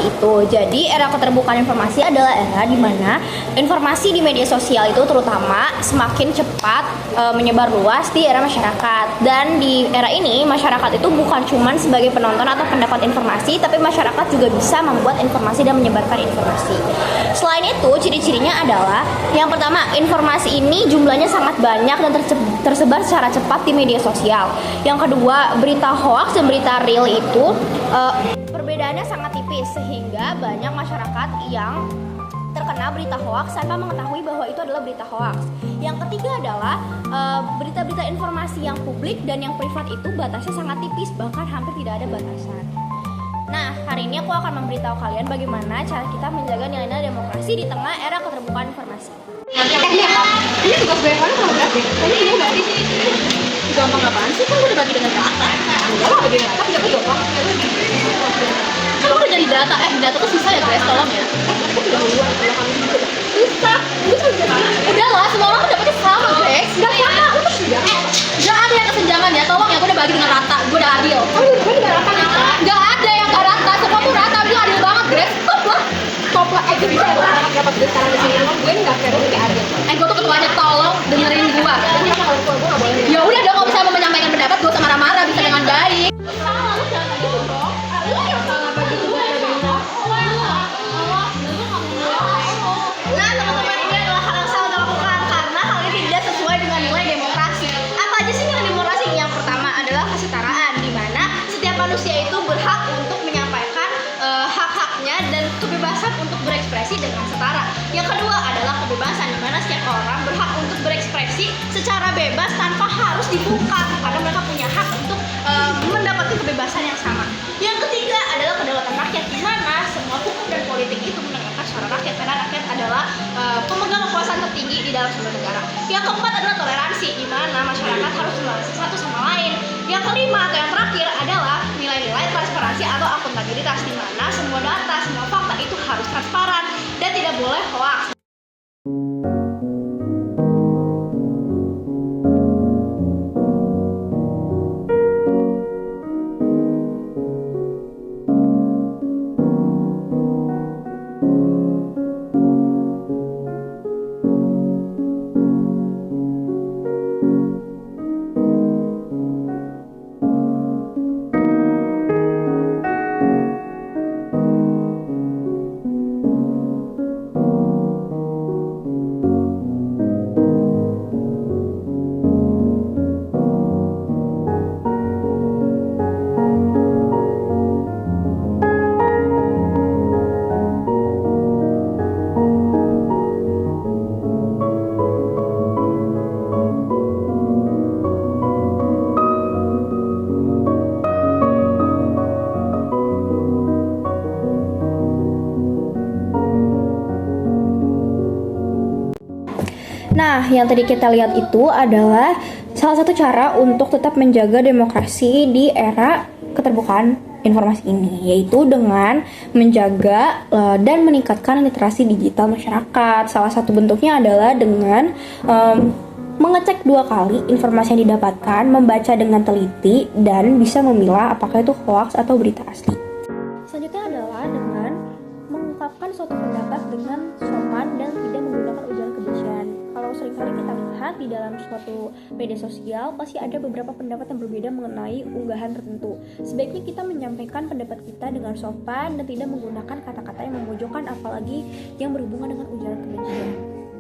informasi itu. Jadi era keterbukaan informasi adalah era di mana informasi di media sosial itu terutama semakin cepat menyebar luas di era masyarakat. Dan di era ini masyarakat itu bukan cuma sebagai penonton atau pendapat informasi, tapi masyarakat juga bisa membuat informasi dan menyebarkan informasi. Selain itu, ciri-cirinya adalah yang pertama, informasi ini jumlahnya sangat banyak dan tersebar secara cepat di media sosial. Yang kedua, berita hoax dan berita real itu perbedaannya sangat tipis sehingga banyak masyarakat yang terkena berita hoax tanpa mengetahui bahwa itu adalah berita hoax. Yang ketiga adalah berita-berita informasi yang publik dan yang privat itu batasnya sangat tipis, bahkan hampir tidak ada batasan. Nah, hari ini aku akan memberitahu kalian bagaimana cara kita menjaga nilai-nilai demokrasi di tengah era keterbukaan informasi. Ini tugas gue kemarin kalau berat deh. Ini udah sih. Gampang apaan sih? Kan gue udah bagi dengan data. Enggak lah bagi dengan data, enggak gampang. Kan udah jadi data. Data tuh susah ya guys, tolong ya. Susah. Udah lah, semua orang tuh dapetnya sama guys. Enggak sama, lu tuh tidak. Enggak ada yang kesenjangan ya, tolong ya. Gue udah bagi dengan rata, gue udah adil. Oh, udah bagi dengan rata nih. Enggak ada yang gak rata, semua tuh rata. Gue adil banget guys. Top lah, gue bisa ya banget dapat duit sekarang di sini. Gue nggak fair, gue kayak adil. Gue tuh ketuanya, tolong dengerin gue. Ya udah dong, kalau bisa mau menyampaikan pendapat, gue sama marah-marah bisa dengan baik. Salah, lu jangan gitu dong. Lu yang salah bagi gue. Nah, teman-teman, ini adalah hal yang salah dilakukan karena hal ini tidak sesuai dengan nilai demokrasi. Apa aja sih nilai demokrasi? Yang pertama adalah kesetaraan, di mana setiap manusia itu berhak untuk menyampaikan hak-haknya dan kebebasan untuk berekspresi dengan setara. Yang kedua adalah kebebasan, di mana setiap orang berhak untuk berekspresi secara bebas tanpa harus dibuka karena mereka punya hak untuk mendapatkan kebebasan yang sama. Yang ketiga adalah kedaulatan rakyat, di mana semua hukum dan politik itu mendengarkan suara rakyat karena rakyat adalah pemegang kekuasaan tertinggi di dalam sebuah negara. Yang keempat adalah toleransi, di mana masyarakat harus toleransi satu sama lain. Yang kelima atau yang terakhir adalah nilai-nilai transparansi atau akuntabilitas, di mana semua data, semua fakta itu harus transparan dan tidak boleh hoax. Nah, yang tadi kita lihat itu adalah salah satu cara untuk tetap menjaga demokrasi di era keterbukaan informasi ini, yaitu dengan menjaga dan meningkatkan literasi digital masyarakat. Salah satu bentuknya adalah dengan mengecek 2 kali informasi yang didapatkan, membaca dengan teliti, dan bisa memilah apakah itu hoax atau berita asli. Selanjutnya adalah dengan mengungkapkan suatu pendapat dengan sopan dan tidak menggunakan ujaran kebencian. Kalau seringkali kita lihat di dalam suatu media sosial pasti ada beberapa pendapat yang berbeda mengenai unggahan tertentu. Sebaiknya kita menyampaikan pendapat kita dengan sopan dan tidak menggunakan kata-kata yang memojokkan, apalagi yang berhubungan dengan ujaran kebencian.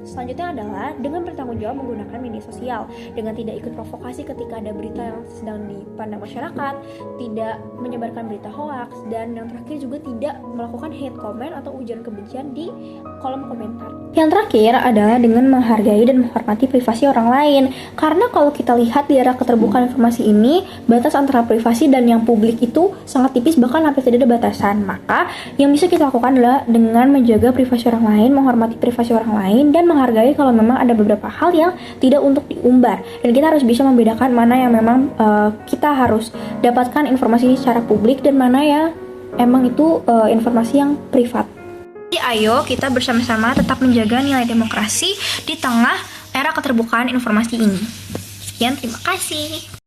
Selanjutnya adalah dengan bertanggung jawab menggunakan media sosial, dengan tidak ikut provokasi ketika ada berita yang sedang dipandang masyarakat, tidak menyebarkan berita hoax, dan yang terakhir juga tidak melakukan hate comment atau ujaran kebencian di kolom komentar. Yang terakhir adalah dengan menghargai dan menghormati privasi orang lain, karena kalau kita lihat di era keterbukaan informasi ini, batas antara privasi dan yang publik itu sangat tipis, bahkan hampir tidak ada batasan. Maka yang bisa kita lakukan adalah dengan menjaga privasi orang lain, menghormati privasi orang lain, dan menghargai kalau memang ada beberapa hal yang tidak untuk diumbar, dan kita harus bisa membedakan mana yang memang kita harus dapatkan informasi secara publik dan mana yang emang itu informasi yang privat. Jadi ayo kita bersama-sama tetap menjaga nilai demokrasi di tengah era keterbukaan informasi ini. Sekian, terima kasih.